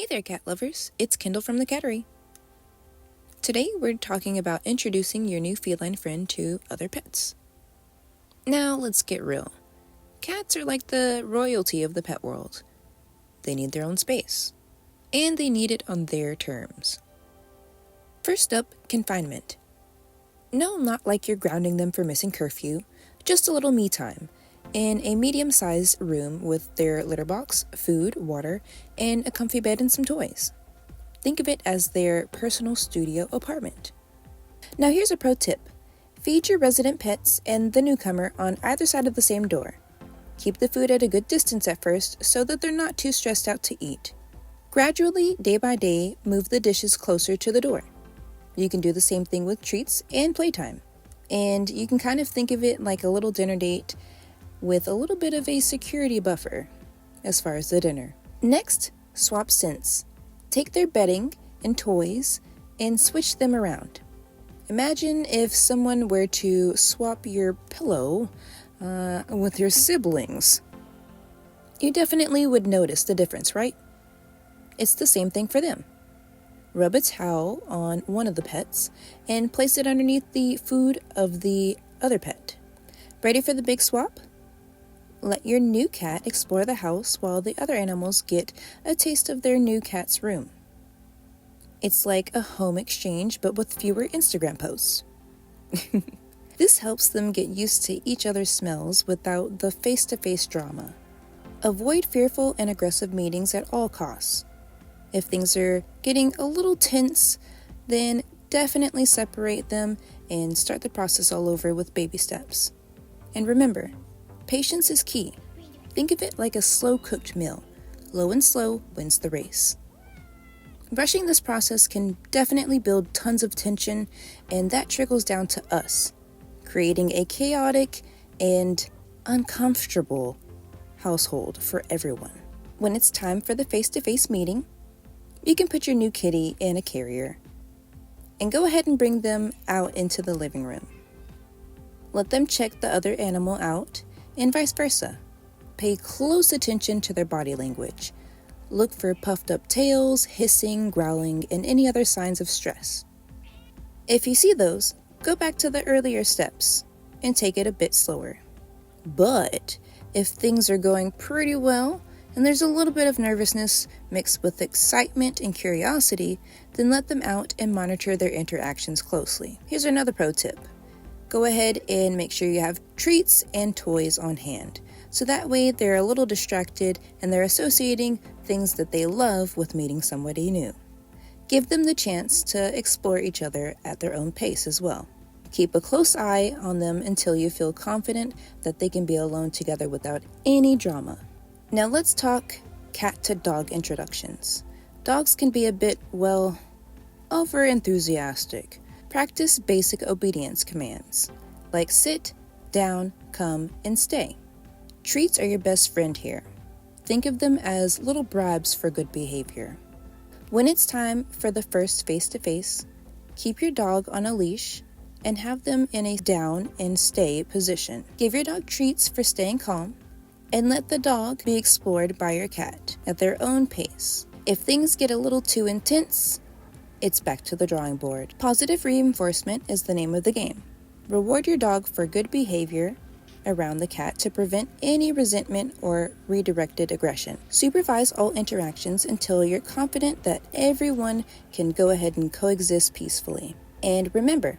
Hey there, cat lovers. It's Kendall from the Cattery. Today we're talking about introducing your new feline friend to other pets. Now let's get real. Cats are like the royalty of the pet world. They need their own space, and they need it on their terms. First up, confinement. No, not like you're grounding them for missing curfew, just a little me time in a medium-sized room with their litter box, food, water, and a comfy bed and some toys. Think of it as their personal studio apartment. Now here's a pro tip. Feed your resident pets and the newcomer on either side of the same door. Keep the food at a good distance at first so that they're not too stressed out to eat. Gradually, day by day, move the dishes closer to the door. You can do the same thing with treats and playtime. And you can kind of think of it like a little dinner date with a little bit of a security buffer as far as the dinner. Next, swap scents. Take their bedding and toys and switch them around. Imagine if someone were to swap your pillow with your siblings. You definitely would notice the difference, right? It's the same thing for them. Rub a towel on one of the pets and place it underneath the food of the other pet. Ready for the big swap? Let your new cat explore the house while the other animals get a taste of their new cat's room. It's like a home exchange, but with fewer Instagram posts. This helps them get used to each other's smells without the face-to-face drama. Avoid fearful and aggressive meetings at all costs. If things are getting a little tense, then definitely separate them and start the process all over with baby steps. And remember, patience is key. Think of it like a slow-cooked meal. Low and slow wins the race. Rushing this process can definitely build tons of tension, and that trickles down to us, creating a chaotic and uncomfortable household for everyone. When it's time for the face-to-face meeting, you can put your new kitty in a carrier and go ahead and bring them out into the living room. Let them check the other animal out and vice versa. Pay close attention to their body language. Look for puffed up tails, hissing, growling, and any other signs of stress. If you see those, go back to the earlier steps and take it a bit slower. But if things are going pretty well and there's a little bit of nervousness mixed with excitement and curiosity, then let them out and monitor their interactions closely. Here's another pro tip. Go ahead and make sure you have treats and toys on hand. So that way they're a little distracted and they're associating things that they love with meeting somebody new. Give them the chance to explore each other at their own pace as well. Keep a close eye on them until you feel confident that they can be alone together without any drama. Now let's talk cat to dog introductions. Dogs can be a bit, over enthusiastic. Practice basic obedience commands, like sit, down, come, and stay. Treats are your best friend here. Think of them as little bribes for good behavior. When it's time for the first face-to-face, keep your dog on a leash and have them in a down and stay position. Give your dog treats for staying calm and let the dog be explored by your cat at their own pace. If things get a little too intense, it's back to the drawing board. Positive reinforcement is the name of the game. Reward your dog for good behavior around the cat to prevent any resentment or redirected aggression. Supervise all interactions until you're confident that everyone can go ahead and coexist peacefully. And remember,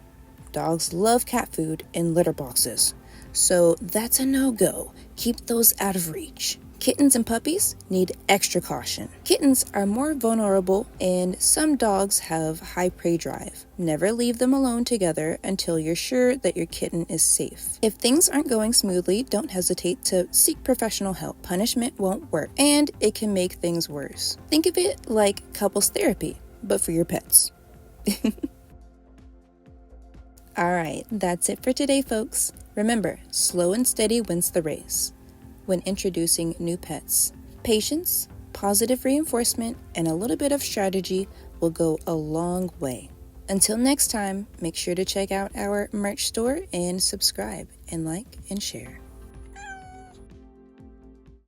dogs love cat food and litter boxes, so that's a no-go. Keep those out of reach. Kittens and puppies need extra caution. Kittens are more vulnerable and some dogs have high prey drive. Never leave them alone together until you're sure that your kitten is safe. If things aren't going smoothly, don't hesitate to seek professional help. Punishment won't work, and it can make things worse. Think of it like couples therapy, but for your pets. Alright, that's it for today, folks. Remember, slow and steady wins the race when introducing new pets. Patience, positive reinforcement, and a little bit of strategy will go a long way. Until next time, make sure to check out our merch store and subscribe and like and share.